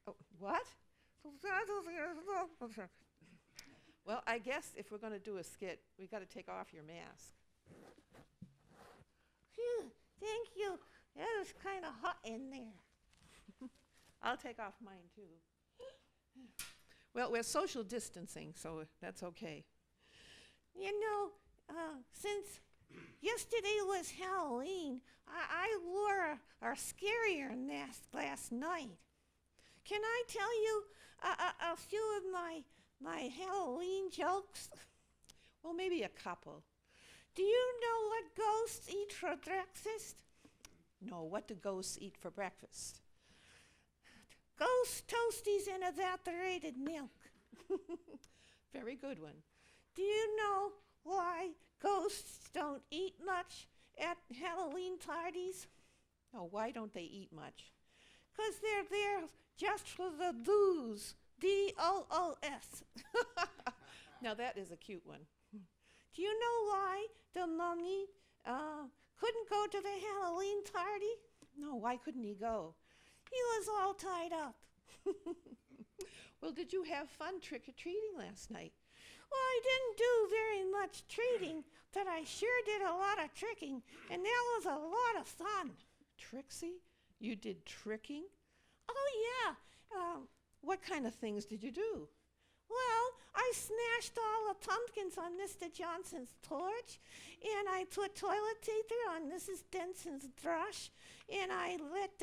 Oh, what? Well, I guess if we're going to do a skit, we got to take off your mask. Phew, thank you. It was kind of hot in there. I'll take off mine too. Well, we're social distancing, so that's okay. You know, since yesterday was Halloween, I wore a scarier mask last night. Can I tell you a few of my Halloween jokes? Well, maybe a couple. Do you know what ghosts eat for breakfast? No, what do ghosts eat for breakfast? Ghost toasties and evaporated milk. Very good one. Do you know why ghosts don't eat much at Halloween parties? Oh, why don't they eat much? 'Cause they're there just for the doos. DOOS. Now that is a cute one. Do you know why the mummy couldn't go to the Halloween party? No, why couldn't he go? He was all tied up. Well, did you have fun trick-or-treating last night? Well, I didn't do very much treating, but I sure did a lot of tricking, and that was a lot of fun. Trixie, you did tricking? Oh, yeah. What kind of things did you do? Well, I smashed all the pumpkins on Mr. Johnson's porch, and I put toilet paper on Mrs. Benson's brush, and I let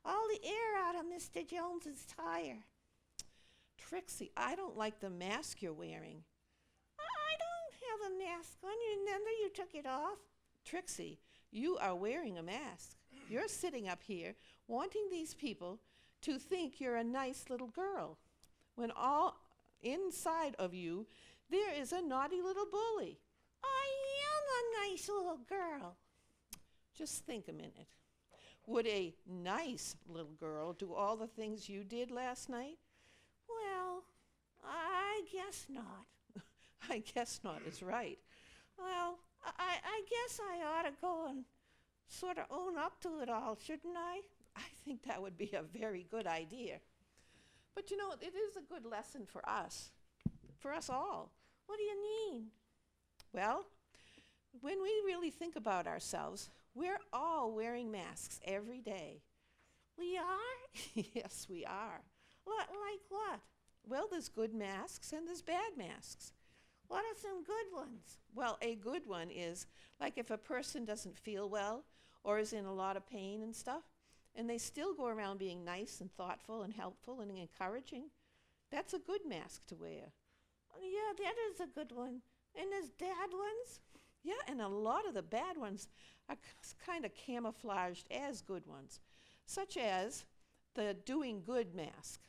all the air out of Mr. Jones's tire. Trixie, I don't like the mask you're wearing. I don't have a mask on. You remember you took it off? Trixie, you are wearing a mask. You're sitting up here wanting these people to think you're a nice little girl, when all inside of you there is a naughty little bully. I am a nice little girl. Just think a minute. Would a nice little girl do all the things you did last night? Well, I guess not. I guess not is right. Well, I guess I ought to go and sort of own up to it all, shouldn't I? I think that would be a very good idea. But you know, it is a good lesson for us all. What do you mean? Well, when we really think about ourselves, we're all wearing masks every day. We are? Yes, we are. Like what? Well, there's good masks and there's bad masks. What are some good ones? Well, a good one is like if a person doesn't feel well or is in a lot of pain and stuff, and they still go around being nice and thoughtful and helpful and encouraging. That's a good mask to wear. Yeah, that is a good one. And there's bad ones? Yeah, and a lot of the bad ones are kind of camouflaged as good ones, such as the doing good mask.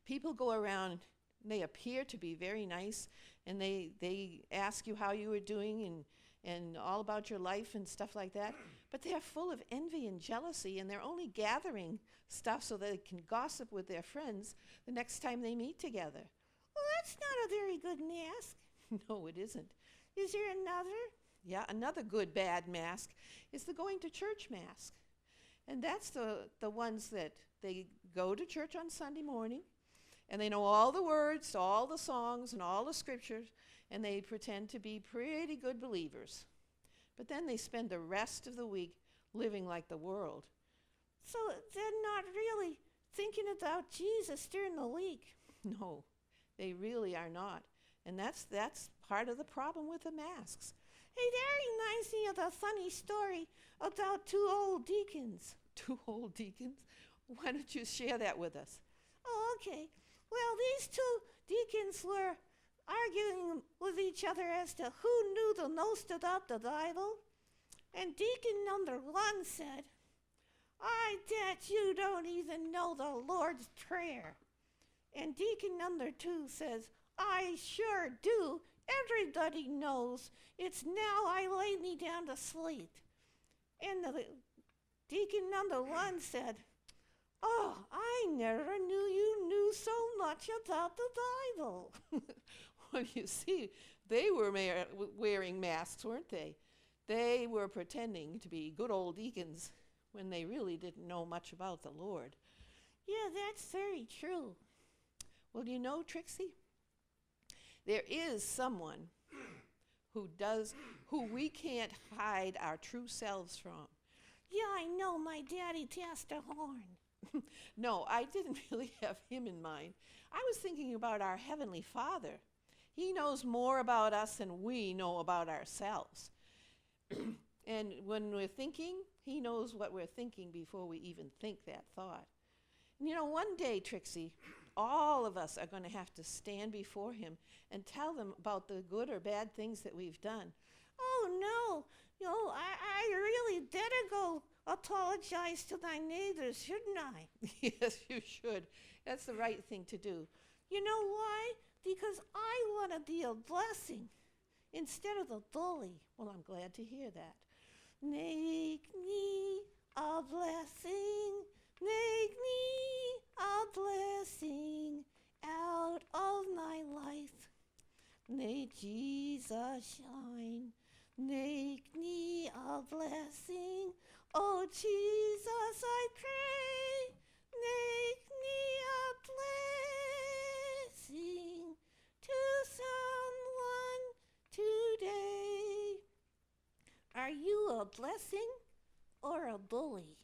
People go around, they appear to be very nice, and they ask you how you are doing and all about your life and stuff like that, but they're full of envy and jealousy, and they're only gathering stuff so they can gossip with their friends the next time they meet together. Well, that's not a very good mask. No, it isn't. Is there another? Yeah, another good bad mask is the going to church mask. And that's the ones that they go to church on Sunday morning, and they know all the words, all the songs, and all the scriptures, and they pretend to be pretty good believers. But then they spend the rest of the week living like the world. So they're not really thinking about Jesus during the week. No, they really are not. And that's part of the problem with the masks. Hey, that reminds me of a funny story about two old deacons. Two old deacons? Why don't you share that with us? Oh, okay. Well, these two deacons were arguing with each other as to who knew the most about the Bible. And deacon number one said, "I bet you don't even know the Lord's Prayer." And deacon number two says, "I sure do. Everybody knows. It's now I lay me down to sleep." And the deacon number one said, "Oh, I never knew you knew so much about the Bible." Well, you see, they were wearing masks, weren't they? They were pretending to be good old deacons, when they really didn't know much about the Lord. Yeah, that's very true. Well, you know, Trixie, there is someone who we can't hide our true selves from. Yeah, I know, my daddy cast a horn. No, I didn't really have him in mind. I was thinking about our Heavenly Father. He knows more about us than we know about ourselves. And when we're thinking, he knows what we're thinking before we even think that thought. And you know, one day, Trixie, all of us are going to have to stand before him and tell them about the good or bad things that we've done. Oh, no. I really better go apologize to my neighbors, shouldn't I? Yes, you should. That's the right thing to do. You know why? Because I want to be a blessing instead of a bully. Well, I'm glad to hear that. Make me a blessing. Make me a blessing out of my life. Make Jesus shine. Make me a blessing. Oh, Jesus, I pray. Make me a blessing to someone today. Are you a blessing or a bully?